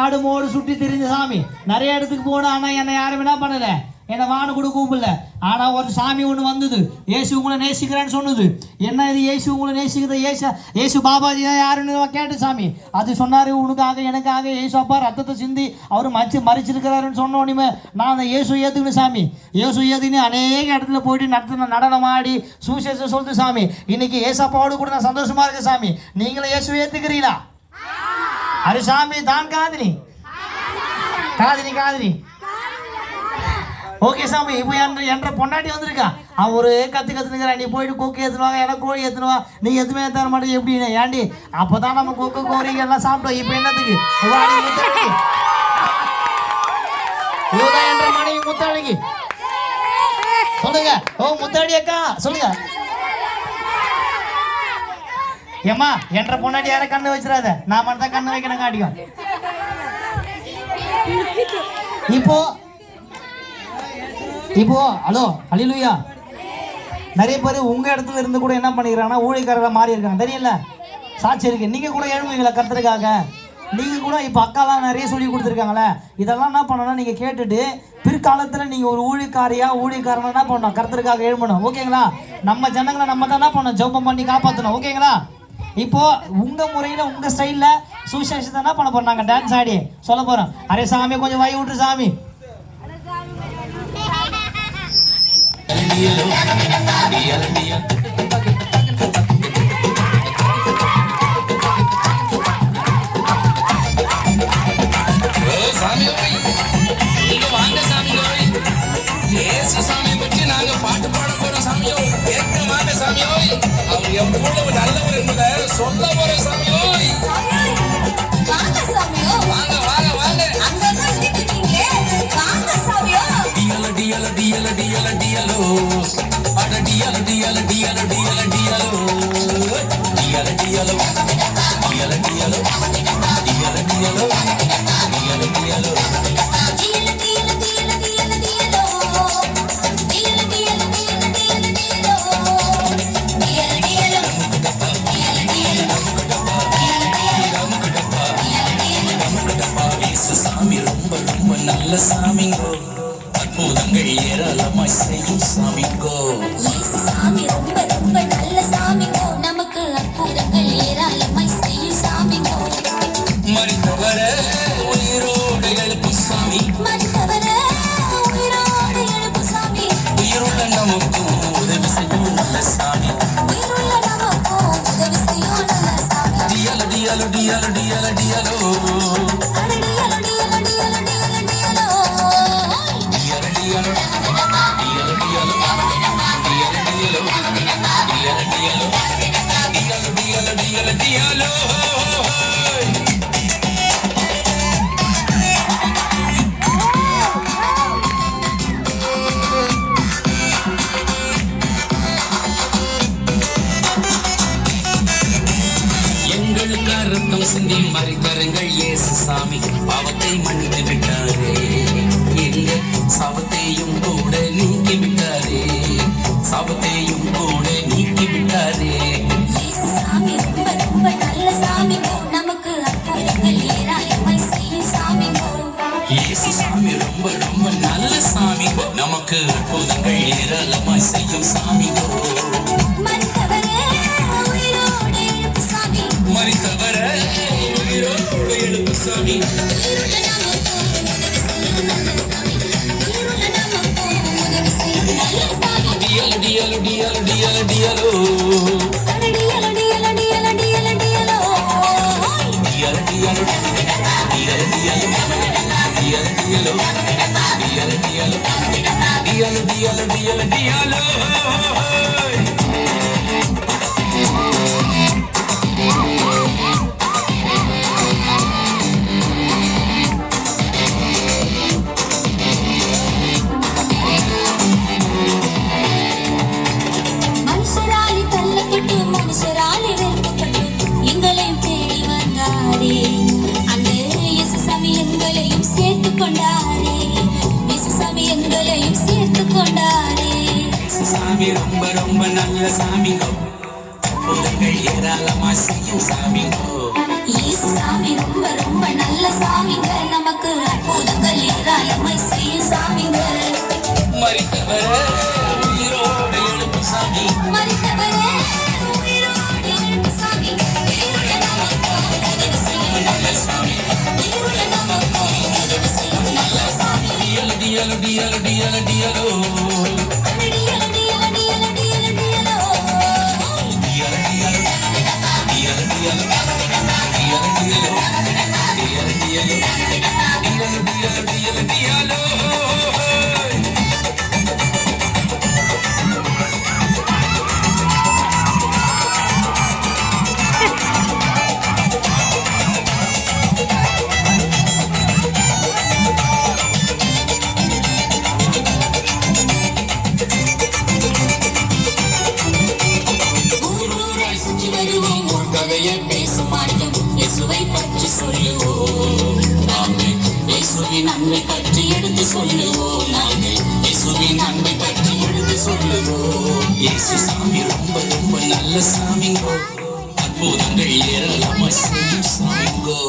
ஆடு மோடு சுற்றி திரிஞ்ச சாமி நிறைய இடத்துக்கு போன. ஆனால் என்னை யாரும் என்ன பண்ணல, என்னை வானு கூட கூப்பிடல. ஆனால் ஒரு சாமி ஒன்று வந்தது, ஏசு உங்களை நேசிக்கிறேன்னு சொன்னது. என்ன இது ஏசு உங்களை நேசிக்கிறது, ஏசு பாபாஜி தான் யாருன்னு கேட்டு சாமி அது சொன்னார். உனக்காக எனக்காக ஏசு அப்பா ரத்தத்தை சிந்தி அவர் மறிச்சிருக்கிறாருன்னு சொன்னோன்னே நான் அந்த ஏசு ஏற்றுக்கணும் சாமி. ஏசு ஏற்றுன்னு அநேக இடத்துல போயிட்டு நடனம் ஆடி சுவிசேஷம் சொல்லுது சாமி. இன்னைக்கு ஏசப்பாவோடு கூட நான் சந்தோஷமா இருக்கேன் சாமி. நீங்களும் ஏசு ஏற்றுக்கிறீங்களா? अरे सामी दान कादनी ஓகே சாமி. இப்போ என்ற பொண்டாட்டி வந்திருக்கா, அவன் ஒரு கத்துக்கிறா, நீ போயிட்டு கொக்கு ஏற்றுனுவாங்க, எனக்கு கோழி ஏற்றுனுவா, நீ எதுவுமே தர மாட்டேங்க எப்படின்னு. ஏண்டி அப்போ தான் நம்ம கொக்கு கோரிங்க எல்லாம் சாப்பிட்டோம். இப்போ என்னத்துக்கு முத்தாடி இவதான் என்ற மனைவி முத்தாடிக்கு சொல்லுங்க. ஓ முத்தாடி அக்கா சொல்லுங்க. ஏம்மா என்ற பொண்டாட்டி யாரை கண்ணு வச்சிடாத, நான் மட்டும் தான் கண்ணு வைக்கணும் காட்டிக்கும். இப்போ ஹலோ ஹல்லேலூயா. நிறைய பேர் உங்க இடத்துல இருந்து கூட என்ன பண்ணிக்கிறாங்கன்னா ஊழியக்காரரை மாறி இருக்காங்க, தெரியல. சாட்சி இருக்கு. நீங்க கூட எழுமுங்களா கர்த்தருக்காக. நீங்க கூட இப்போ அக்காலாம் நிறைய சொல்லி கொடுத்துருக்காங்களே, இதெல்லாம் என்ன பண்ணணும், நீங்க கேட்டுட்டு பிற்காலத்தில் நீங்க ஒரு ஊழியக்காரனா என்ன பண்ணணும், கர்த்தருக்காக எழுமணும். ஓகேங்களா? நம்ம ஜனங்களை நம்ம தான் என்ன பண்ணணும், ஜெபம் பண்ணி காப்பாற்றணும். ஓகேங்களா? இப்போ உங்க முறையில் உங்க ஸ்டைல்ல சுவிசேஷத்தை என்ன பண்ண போறோம், நாங்கள் டான்ஸ் ஆடி சொல்ல போறோம். அரே சாமி கொஞ்சம் வாய் விட்டுரு சாமி. பாட்டு பாட போறோம் சாமியோ, சாமியோ அவர் எவ்வளவு நல்லவர் என்பதை சொல்ல போற சாமியோ. வாங்க வாங்க வாங்க. டியல டியல டியல டியல டியலோ, அட டியல டியல டியல டியல டியலோ, டியல டியலோ டியல டியலோ டியல டியலோ டியல டியலோ. சாமி ரொம்ப ரொம்ப நல்ல சாமிங்கோ, அற்புதங்கள் ஏராளமாய் செய்யும் சாமிங்கோ. சாமி ரொம்ப ரொம்ப நல்ல சாமிங்கோ, நமக்கு அற்புதங்கள் ஏராளமாய் செய்யும் சாமிங்கோ. மரித்தவர உயிரோடு எழுப்பும் சாமி, மரித்தவர உயிரோடு எழுப்பும் சாமி, உயிருள்ள நமக்கும் உதவி செய்யும் நல்ல சாமி, உயிருள்ள நமக்கும் உதவி செய்யும் நல்ல சாமி. டியல டியல டியல டியல டியலோ, எங்களுக்கு ரத்தம் சிந்தி மறித்தருங்கள் இயேசு சாமி, பாவத்தை மன்னித்து விட்டாரே, எங்க சாபத்தையும் கூட நீக்கி விட்டாரே, சாபத்தையும் கூட நீக்கி விட்டாரே. சாமி ரொம்ப ரொம்ப நல்ல சாமிங்கோ, நமக்கு அற்புதங்கள் ஏராளமாய் செய்யும் சாமிங்கோ. இயேசு சாமி ரொம்ப ரொம்ப நல்ல சாமிங்கோ, நமக்கு அற்புதங்கள் ஏராளமாய் செய்யும் சாமிங்கோ. மரித்தவரே உயிரோடு எழுப்பும் சாமி, மரித்தவர உயிரோடு எழுப்பும் சாமி, உயிருள்ள நமக்கும் உதவி செய்யும் நல்ல சாமி, உயிருள்ள நமக்கும் உதவி செய்யும் நல்ல சாமி. டியல டியல டியல டியல டியலோ, டியல டியல டியல டியல டியலோ, டியல டியல டியல டியலோ, டியல டியலோ டியல டியலோ டியல டியல டியல டியலோ. மனுஷராலி தள்ளப்பட்டு மனுஷராலி வெறுக்கப்பட்டு எங்களையும் தேடி வந்தாரே, அந்த இயேசு சாமி எங்களையும் சேர்த்து கொண்டாரே, இயேசு சாமி எங்களையும் சேர்த்து கொண்டாரே. சாமி ரொம்ப ரொம்ப நல்ல சாமிங்கோ, அற்புதங்கள் ஏராளமா செய்யும் சாமிங்கோ. இயேசு சாமி ரொம்ப ரொம்ப நல்ல சாமிங்க நமக்கு அற்புதங்கள் ஏராளமாய் செய்யும் சாமிங்க மரித்தவரே உயிரோடு எழுப்பு சாமி மரித்தவரே உயிரோடு எழுப்பு சாமி இருள நமக்கு உதவி செய்யும் நல்ல சாமி இருள நமக்கு உதவி செய்யும் நல்ல சாமி டியலு டியலு டியலு டியலு டியலோ டியல டியல டியல டியல டியலோ டியலு டியலு டியலு டியலு டியலு டியலோ டியலு டியலு டியலு டியலு டியலோ ஊரூராய் சுற்றி வருவோம் ஊர் கதையை பேச மாட்டோம் இயேசுவை பற்றி சொல்லுவோம் நாங்கள் இயேசுவின் அன்பை பற்றி எடுத்து சொல்லுவோம் நாங்கள் இயேசுவின் அன்பை பற்றி எடுத்து சொல்லுவோம் இயேசு சாமி ரொம்ப ரொம்ப நல்ல சாமிங்கோ அற்புதங்கள் ஏராளமா செய்யும் சாமிங்கோ